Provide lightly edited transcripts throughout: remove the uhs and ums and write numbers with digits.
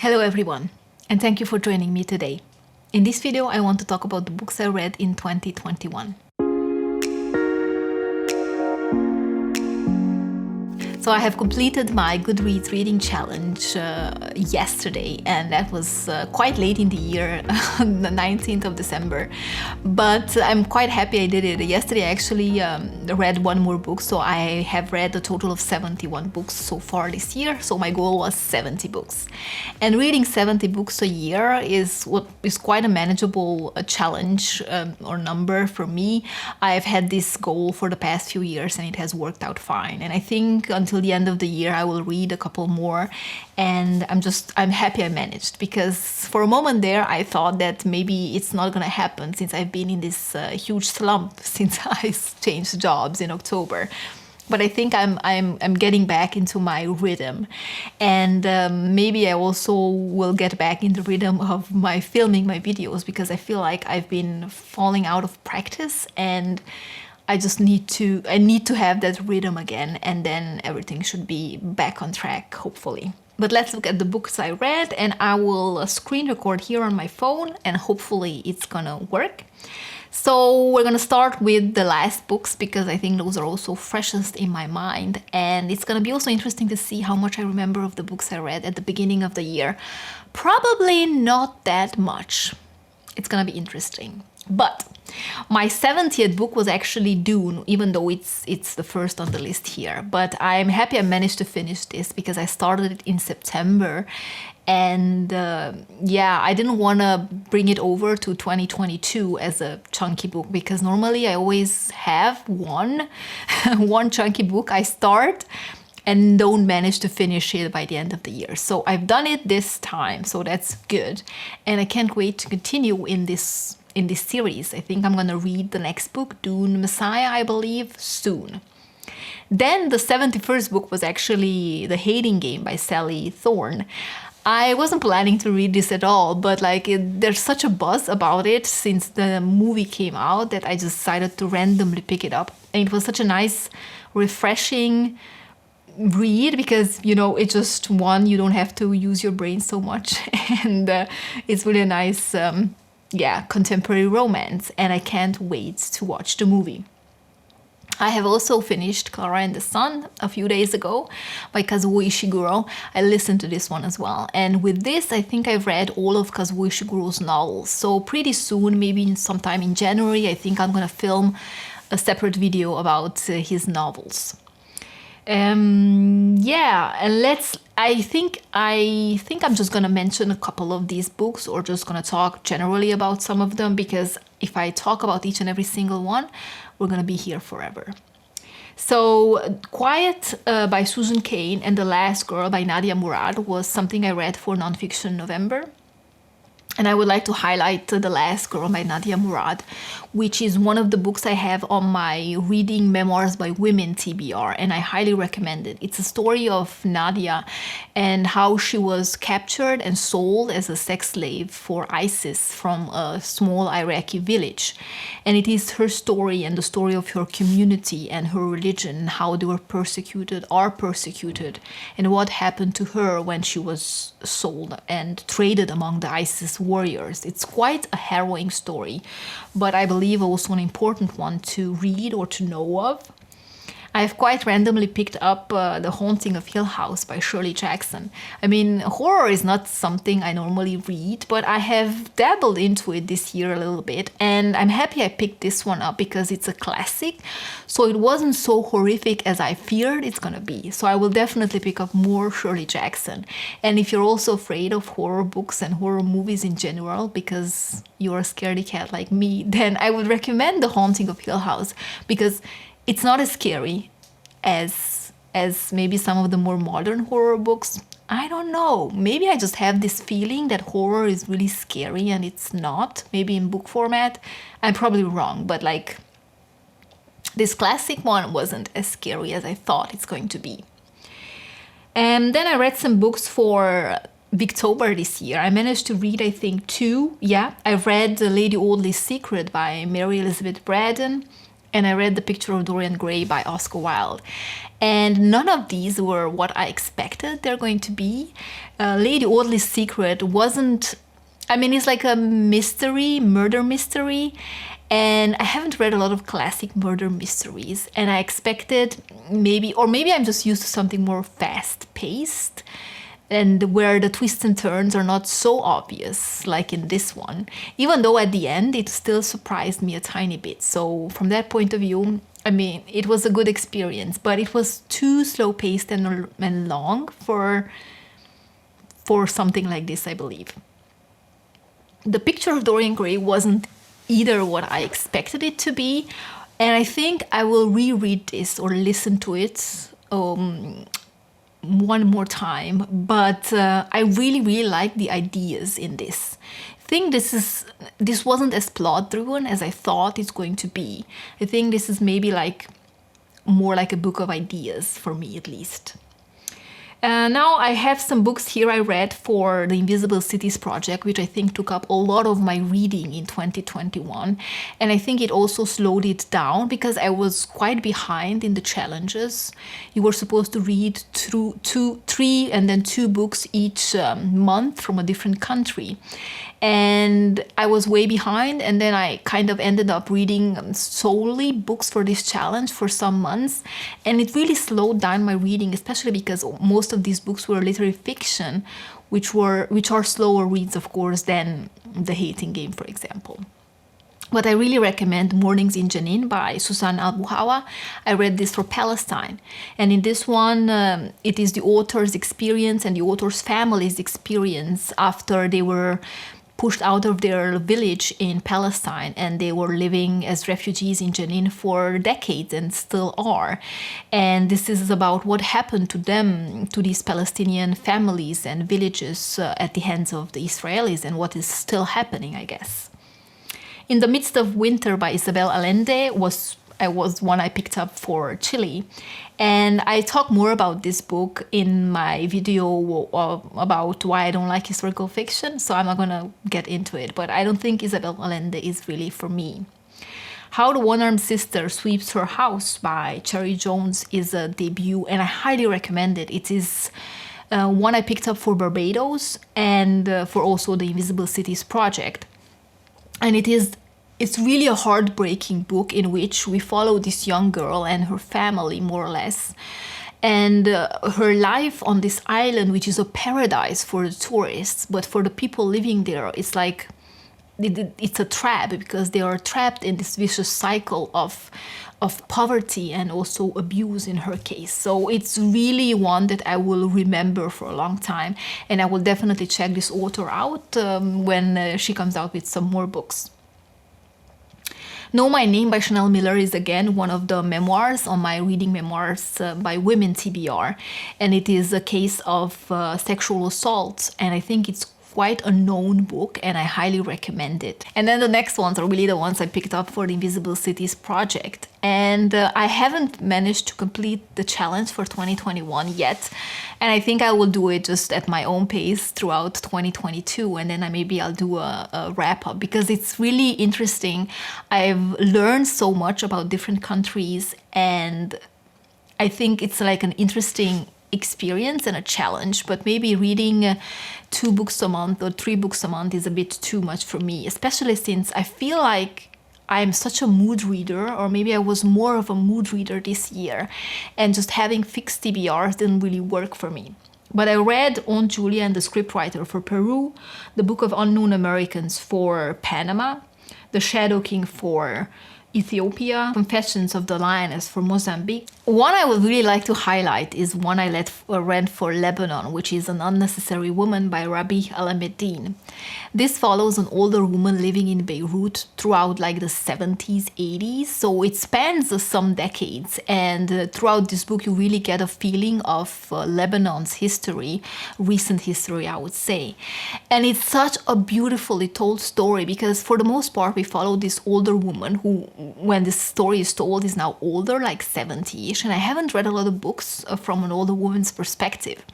Hello everyone, and thank you for joining me today. In this video, I want to talk about the books I read in 2021. So I have completed my Goodreads Reading challenge yesterday, and that was quite late in the year, the 19th of December. But I'm quite happy I did it. Yesterday I actually read one more book, so I have read a total of 71 books so far this year. So my goal was 70 books. And reading 70 books a year is quite a manageable challenge or number for me. I've had this goal for the past few years and it has worked out fine. And I think until the end of the year I will read a couple more, and I'm happy I managed, because for a moment there I thought that maybe it's not gonna happen since I've been in this huge slump since I changed jobs in October. But I think I'm getting back into my rhythm, and maybe I also will get back in the rhythm of my filming my videos, because I feel like I've been falling out of practice, and I need to have that rhythm again, and then everything should be back on track, hopefully. But let's look at the books I read, and I will screen record here on my phone, and hopefully it's gonna work. So we're gonna start with the last books, because I think those are also freshest in my mind, and it's gonna be also interesting to see how much I remember of the books I read at the beginning of the year. Probably not that much. It's gonna be interesting. But my 70th book was actually Dune, even though it's the first on the list here. But I'm happy I managed to finish this, because I started it in September. And yeah, I didn't want to bring it over to 2022 as a chunky book, because normally I always have one chunky book I start and don't manage to finish it by the end of the year. So I've done it this time, so that's good. And I can't wait to continue in this series. I think I'm gonna read the next book, Dune Messiah, I believe, soon. Then the 71st book was actually The Hating Game by Sally Thorne. I wasn't planning to read this at all, but there's such a buzz about it since the movie came out that I decided to randomly pick it up. And it was such a nice, refreshing read, because it's just one, you don't have to use your brain so much, and it's really a nice contemporary romance, and I can't wait to watch the movie. I have also finished Clara and the Sun a few days ago by Kazuo Ishiguro. I listened to this one as well, and with this I think I've read all of Kazuo Ishiguro's novels. So pretty soon, maybe sometime in January, I think I'm gonna film a separate video about his novels. And I think I'm just gonna mention a couple of these books, or just gonna talk generally about some of them, because if I talk about each and every single one, we're gonna be here forever. So Quiet by Susan Cain and The Last Girl by Nadia Murad was something I read for Nonfiction November. And I would like to highlight The Last Girl by Nadia Murad, which is one of the books I have on my Reading Memoirs by Women TBR, and I highly recommend it. It's a story of Nadia and how she was captured and sold as a sex slave for ISIS from a small Iraqi village. And it is her story and the story of her community and her religion, how they were persecuted, are persecuted, and what happened to her when she was sold and traded among the ISIS warriors. It's quite a harrowing story, but I believe also an important one to read or to know of. I've quite randomly picked up The Haunting of Hill House by Shirley Jackson. I mean, horror is not something I normally read, but I have dabbled into it this year a little bit, and I'm happy I picked this one up because it's a classic, so it wasn't so horrific as I feared it's gonna be. So I will definitely pick up more Shirley Jackson. And if you're also afraid of horror books and horror movies in general, because you're a scaredy cat like me, then I would recommend The Haunting of Hill House, because it's not as scary as maybe some of the more modern horror books. I don't know. Maybe I just have this feeling that horror is really scary and it's not. Maybe in book format. I'm probably wrong, but this classic one wasn't as scary as I thought it's going to be. And then I read some books for Victober this year. I managed to read, I think, two. Yeah, I read Lady Audley's Secret by Mary Elizabeth Braddon. and I read The Picture of Dorian Gray by Oscar Wilde. And none of these were what I expected they're going to be. Lady Audley's Secret wasn't, I mean, it's like a mystery, murder mystery. And I haven't read a lot of classic murder mysteries. And I expected maybe, or maybe I'm just used to something more fast-paced, and where the twists and turns are not so obvious, like in this one. Even though at the end, it still surprised me a tiny bit. So from that point of view, I mean, it was a good experience, but it was too slow-paced and long for something like this, I believe. The Picture of Dorian Gray wasn't either what I expected it to be, and I think I will reread this or listen to it one more time, but I really like the ideas in this. I think this wasn't as plot driven as I thought it's going to be. I think this is maybe like more like a book of ideas for me, at least. Now I have some books here I read for the Invisible Cities project, which I think took up a lot of my reading in 2021. And I think it also slowed it down because I was quite behind in the challenges. You were supposed to read three and then 2 books each month from a different country. And I was way behind, and then I kind of ended up reading solely books for this challenge for some months, and it really slowed down my reading, especially because most of these books were literary fiction, which are slower reads, of course, than The Hating Game, for example. But I really recommend Mornings in Jenin by Susan Al-Buhawa. I read this for Palestine. And in this one, it is the author's experience and the author's family's experience after they were pushed out of their village in Palestine, and they were living as refugees in Jenin for decades and still are. And this is about what happened to them, to these Palestinian families and villages at the hands of the Israelis, and what is still happening, I guess. In the Midst of Winter by Isabel Allende was one I picked up for Chile. And I talk more about this book in my video about why I don't like historical fiction, so I'm not gonna get into it, but I don't think Isabel Allende is really for me. How the One-Armed Sister Sweeps Her House by Cherry Jones is a debut, and I highly recommend it. It is one I picked up for Barbados and for also the Invisible Cities project. And it's really a heartbreaking book in which we follow this young girl and her family, more or less, and her life on this island, which is a paradise for the tourists, but for the people living there, it's like it's a trap, because they are trapped in this vicious cycle of poverty and also abuse in her case. So it's really one that I will remember for a long time, and I will definitely check this author out when she comes out with some more books. Know My Name by Chanel Miller is again one of the memoirs on my reading memoirs by Women TBR, and it is a case of sexual assault, and I think it's quite a known book, and I highly recommend it. And then the next ones are really the ones I picked up for the Invisible Cities project, and I haven't managed to complete the challenge for 2021 yet, and I think I will do it just at my own pace throughout 2022, and then maybe I'll do a wrap-up, because it's really interesting. I've learned so much about different countries, and I think it's like an interesting experience and a challenge, but maybe reading 2 books a month or 3 books a month is a bit too much for me, especially since I feel like I'm such a mood reader, or maybe I was more of a mood reader this year, and just having fixed TBRs didn't really work for me. But I read Aunt Julia and the Scriptwriter for Peru, The Book of Unknown Americans for Panama, The Shadow King for Ethiopia, Confessions of the Lioness for Mozambique. One I would really like to highlight is one I read for Lebanon, which is An Unnecessary Woman by Rabi Alameddin. This follows an older woman living in Beirut throughout like the 70s, 80s, so it spans some decades, and throughout this book you really get a feeling of Lebanon's history, recent history I would say. And it's such a beautifully told story, because for the most part we follow this older woman who when this story is told, is now older, like 70-ish, and I haven't read a lot of books from an older woman's perspective.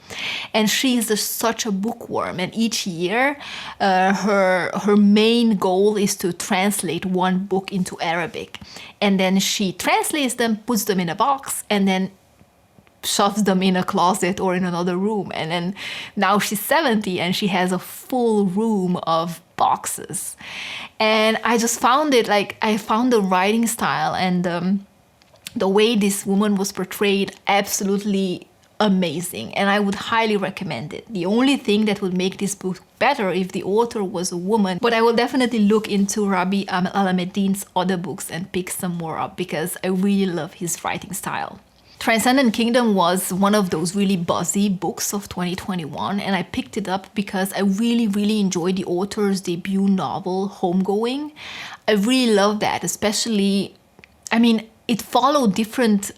And she is such a bookworm, and each year her main goal is to translate one book into Arabic. And then she translates them, puts them in a box, and then shoves them in a closet or in another room. And then now she's 70 and she has a full room of boxes. And I just found it, like, I found the writing style and the way this woman was portrayed absolutely amazing, and I would highly recommend it. The only thing that would make this book better if the author was a woman, but I will definitely look into Rabi Alameddin's other books and pick some more up, because I really love his writing style. Transcendent Kingdom was one of those really buzzy books of 2021, and I picked it up because I really enjoyed the author's debut novel, Homegoing. I really love that, especially, I mean, it followed different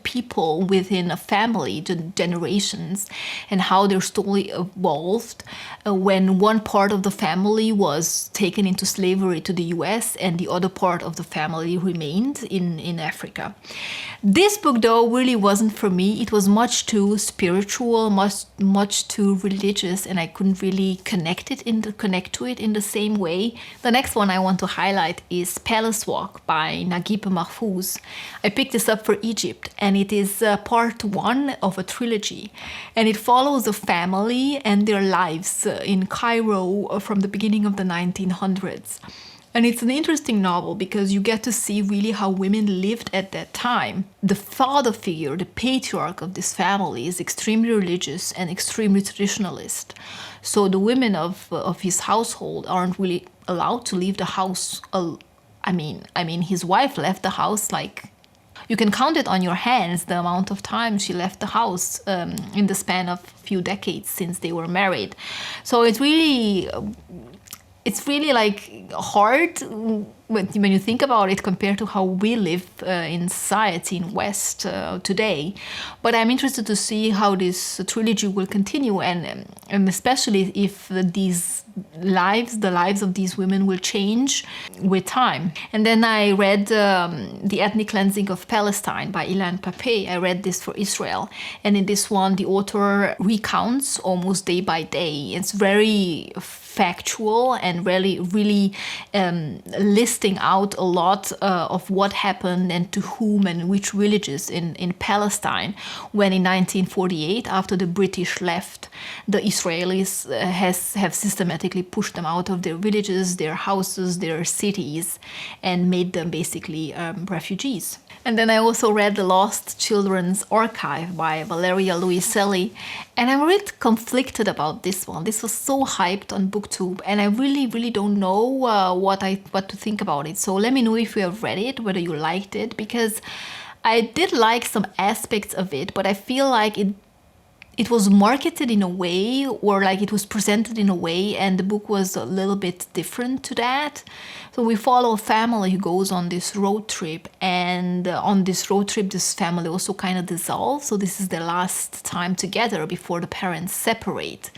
people within a family, generations, and how their story evolved when one part of the family was taken into slavery to the US and the other part of the family remained in Africa. This book, though, really wasn't for me. It was much too spiritual, much too religious, and I couldn't really connect to it in the same way. The next one I want to highlight is Palace Walk by Nagipa Mafus. I picked this up for Egypt, and it is part one of a trilogy, and it follows a family and their lives in Cairo from the beginning of the 1900s. And it's an interesting novel because you get to see really how women lived at that time. The father figure, the patriarch of this family, is extremely religious and extremely traditionalist. So the women of his household aren't really allowed to leave the house. I mean, his wife left the house, like, you can count it on your hands the amount of time she left the house in the span of a few decades since they were married. So it's really like hard when you think about it compared to how we live in society in West today. But I'm interested to see how this trilogy will continue, and especially if the lives of these women will change with time. And then I read The Ethnic Cleansing of Palestine by Elaine Pape. I read this for Israel, and in this one the author recounts almost day by day. It's very factual and really listing out a lot of what happened and to whom and which villages in Palestine when in 1948, after the British left, the Israelis have systematically pushed them out of their villages, their houses, their cities, and made them basically refugees. And then I also read The Lost Children's Archive by Valeria Luiselli, and I'm really conflicted about this one. This was so hyped on BookTube, and I really don't know what to think about it. So let me know if you have read it, whether you liked it, because I did like some aspects of it, but I feel like it was marketed in a way, or like it was presented in a way, and the book was a little bit different to that. So we follow a family who goes on this road trip, and on this road trip this family also kind of dissolves. So this is their last time together before the parents separate.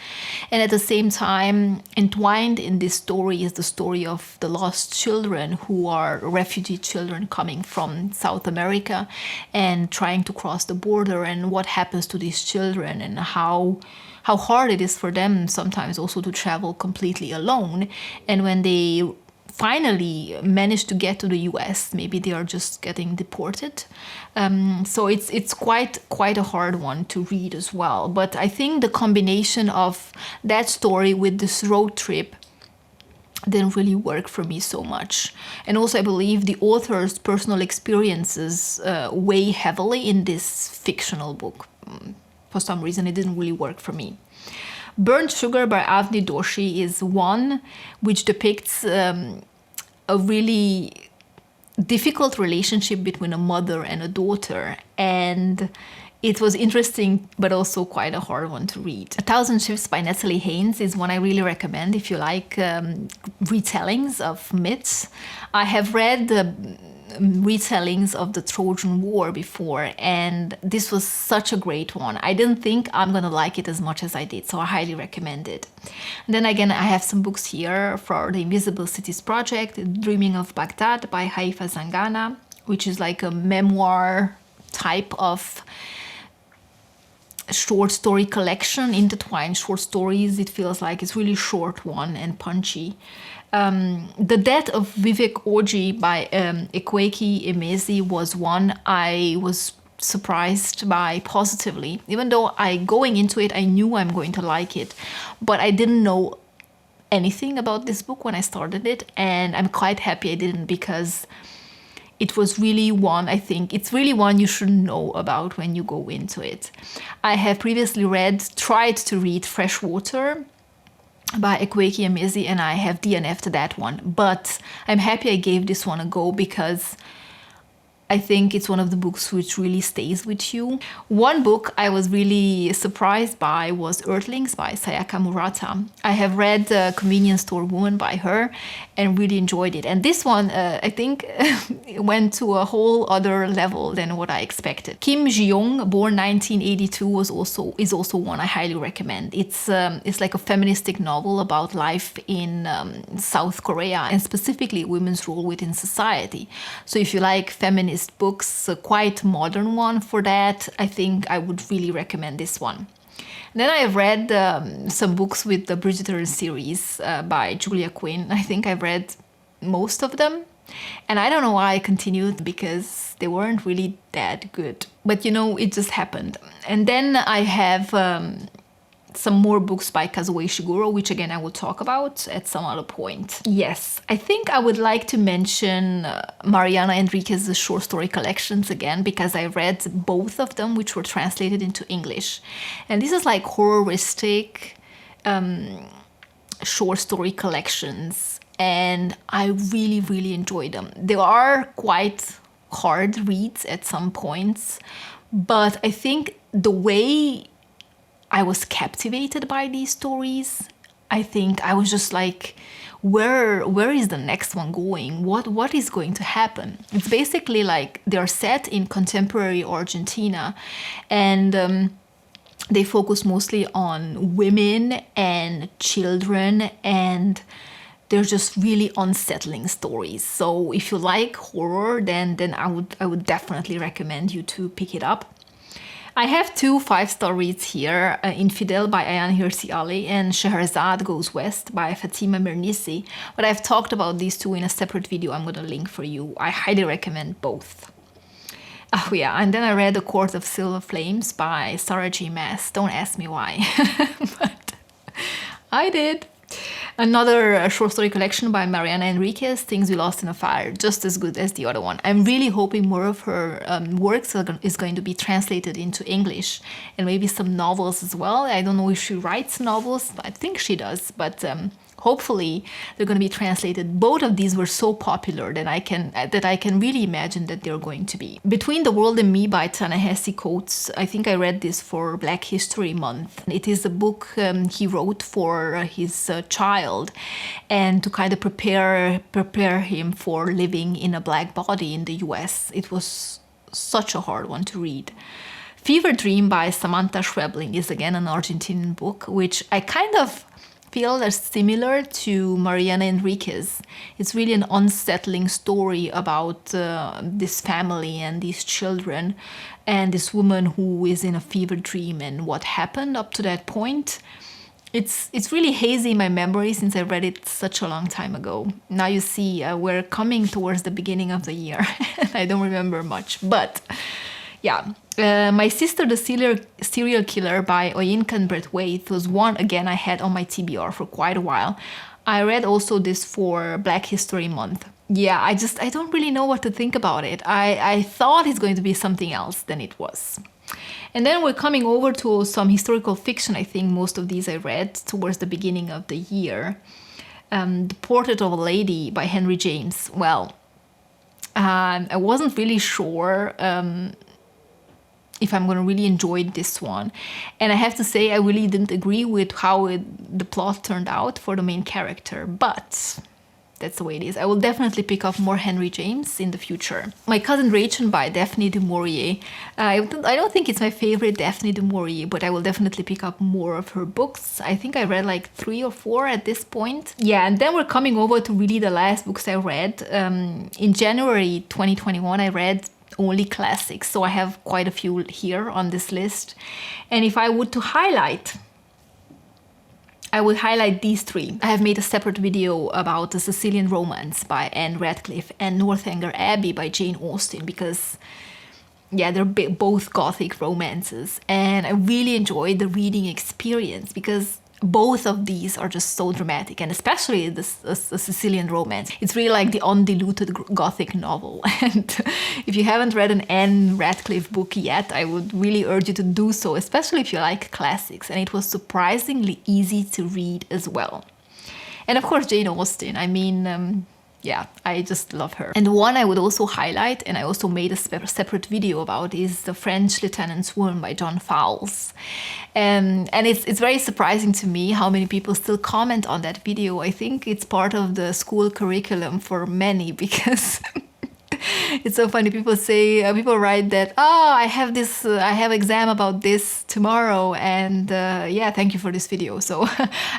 And at the same time, entwined in this story is the story of the lost children, who are refugee children coming from South America and trying to cross the border, and what happens to these children, and how hard it is for them sometimes also to travel completely alone. And when they finally manage to get to the US, maybe they are just getting deported. So it's quite a hard one to read as well. But I think the combination of that story with this road trip didn't really work for me so much. And also I believe the author's personal experiences weigh heavily in this fictional book. For some reason, it didn't really work for me. Burnt Sugar by Avni Doshi is one which depicts a really difficult relationship between a mother and a daughter, and it was interesting but also quite a hard one to read. A Thousand Ships by Natalie Haynes is one I really recommend if you like retellings of myths. I have read retellings of the Trojan War before, and this was such a great one. I didn't think I'm gonna like it as much as I did, so I highly recommend it. And then again, I have some books here for the Invisible Cities Project, Dreaming of Baghdad by Haifa Zangana, which is like a memoir type of short story collection, intertwined short stories. It feels like it's really short one and punchy. The Death of Vivek Oji by Ekweki Emezi was one I was surprised by positively. Even though going into it, I knew I'm going to like it, but I didn't know anything about this book when I started it, and I'm quite happy I didn't, because it was really one, I think, it's really one you should know about when you go into it. I have previously tried to read Freshwater by Ekweki Emezi, and I have DNF'd that one. But I'm happy I gave this one a go, because I think it's one of the books which really stays with you. One book I was really surprised by was Earthlings by Sayaka Murata. I have read Convenience Store Woman by her and really enjoyed it. And this one, I think, went to a whole other level than what I expected. Kim Ji-young, born 1982, is also one I highly recommend. It's like a feministic novel about life in South Korea, and specifically women's role within society. So if you like feminist books, a quite modern one for that, I think I would really recommend this one. And then I've read some books with the Bridgerton series by Julia Quinn. I think I've read most of them, and I don't know why I continued, because they weren't really that good, but you know, it just happened. And then I have some more books by Kazuo Ishiguro, which again I will talk about at some other point. Yes, I think I would like to mention Mariana Enriquez's short story collections again, because I read both of them, which were translated into English. And this is like horroristic short story collections, and I really, really enjoy them. They are quite hard reads at some points, but I think the way I was captivated by these stories, I think I was just like, where is the next one going? What is going to happen? It's basically like they're set in contemporary Argentina, and they focus mostly on women and children, and they're just really unsettling stories. So if you like horror, then I would definitely recommend you to pick it up. I have 2 5-star reads here, Infidel by Ayaan Hirsi Ali and Scheherazade Goes West by Fatima Mernissi, but I've talked about these two in a separate video I'm going to link for you. I highly recommend both. Oh yeah, and then I read The Court of Silver Flames by Sarah J. Maas. Don't ask me why, but I did. Another short story collection by Mariana Enriquez, Things We Lost in a Fire, just as good as the other one. I'm really hoping more of her works is going to be translated into English, and maybe some novels as well. I don't know if she writes novels, I think she does, but hopefully they're going to be translated. Both of these were so popular that I can really imagine that they're going to be. Between the World and Me by Tana Hesse Coates, I think I read this for Black History Month. It is a book he wrote for his child, and to kind of prepare him for living in a black body in the US. It was such a hard one to read. Fever Dream by Samantha Schwebling is again an Argentinian book, which I kind of feel are similar to Mariana Enriquez. It's really an unsettling story about this family and these children and this woman who is in a fever dream and what happened up to that point. It's really hazy in my memory since I read it such a long time ago. Now you see, we're coming towards the beginning of the year and I don't remember much, but yeah. My Sister the Serial Killer by Oyinkan Braithwaite was one again I had on my TBR for quite a while. I read also this for Black History Month. Yeah, I don't really know what to think about it. I thought it's going to be something else than it was. And then we're coming over to some historical fiction. I think most of these I read towards the beginning of the year. The Portrait of a Lady by Henry James. Well, I wasn't really sure if I'm going to really enjoy this one. And I have to say, I really didn't agree with how the plot turned out for the main character. But that's the way it is. I will definitely pick up more Henry James in the future. My Cousin Rachel by Daphne du Maurier. I don't think it's my favorite Daphne du Maurier, but I will definitely pick up more of her books. I think I read like 3 or 4 at this point. Yeah, and then we're coming over to really the last books I read. In January 2021, I read only classics, so I have quite a few here on this list. And if I were to highlight, I will highlight these 3. I have made a separate video about The Sicilian Romance by Anne Radcliffe and Northanger Abbey by Jane Austen, because yeah, they're both Gothic romances, and I really enjoyed the reading experience because both of these are just so dramatic, and especially the Sicilian Romance. It's really like the undiluted Gothic novel. And if you haven't read an Anne Radcliffe book yet, I would really urge you to do so, especially if you like classics. And it was surprisingly easy to read as well. And of course, Jane Austen. I mean, yeah, I just love her. And one I would also highlight, and I also made a separate video about, is The French Lieutenant's Woman by John Fowles. And it's very surprising to me how many people still comment on that video. I think it's part of the school curriculum for many, because it's so funny. People say, people write that, oh, I have exam about this tomorrow, and yeah, thank you for this video. So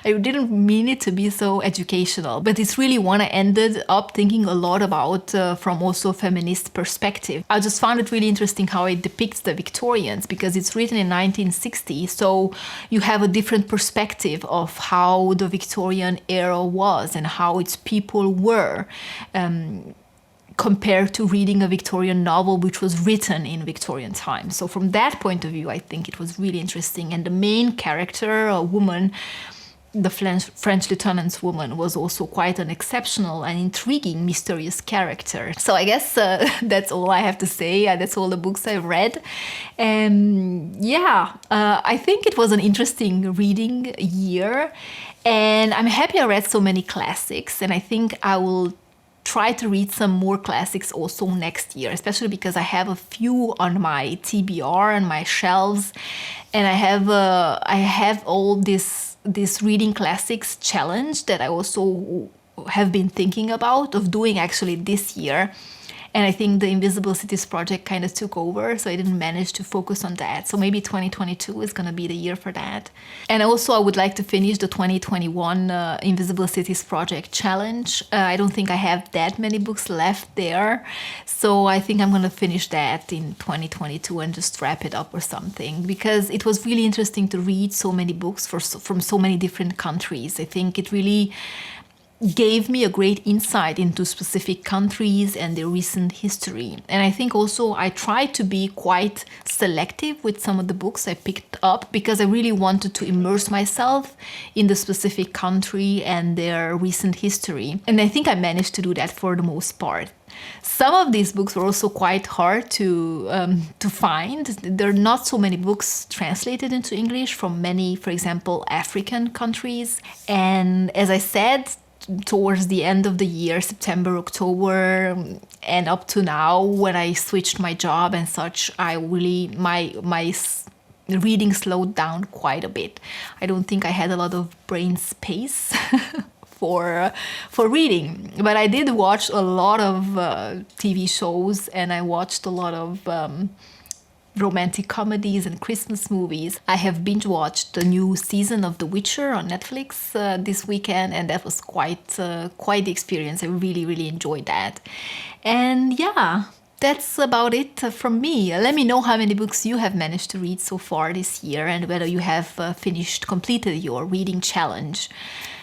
I didn't mean it to be so educational, but it's really one I ended up thinking a lot about from also a feminist perspective. I just found it really interesting how it depicts the Victorians, because it's written in 1960, so you have a different perspective of how the Victorian era was and how its people were. Compared to reading a Victorian novel which was written in Victorian times. So from that point of view, I think it was really interesting. And the main character, a woman, the French lieutenant's woman, was also quite an exceptional and intriguing, mysterious character. So I guess that's all I have to say. That's all the books I've read. And yeah, I think it was an interesting reading year. And I'm happy I read so many classics. And I think I will try to read some more classics also next year, especially because I have a few on my TBR and my shelves, and I have all this reading classics challenge that I also have been thinking about of doing actually this year. And I think the Invisible Cities project kind of took over, so I didn't manage to focus on that. So maybe 2022 is going to be the year for that. And also I would like to finish the 2021 Invisible Cities project challenge. I don't think I have that many books left there. So I think I'm going to finish that in 2022 and just wrap it up or something, because it was really interesting to read so many books from so many different countries. I think it really gave me a great insight into specific countries and their recent history. And I think also I tried to be quite selective with some of the books I picked up, because I really wanted to immerse myself in the specific country and their recent history. And I think I managed to do that for the most part. Some of these books were also quite hard to find. There are not so many books translated into English from many, for example, African countries. And as I said, towards the end of the year, September, October, and up to now, when I switched my job and such, I really, my reading slowed down quite a bit. I don't think I had a lot of brain space for reading, but I did watch a lot of TV shows, and I watched a lot of romantic comedies and Christmas movies. I have binge watched the new season of The Witcher on Netflix this weekend, and that was quite the experience. I really enjoyed that. And yeah, that's about it from me. Let me know how many books you have managed to read so far this year, and whether you have completed your reading challenge.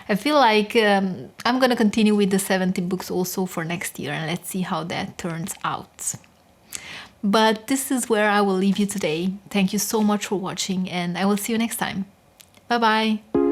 I feel like I'm gonna continue with the 70 books also for next year, and let's see how that turns out. But this is where I will leave you today. Thank you so much for watching, and I will see you next time. Bye bye.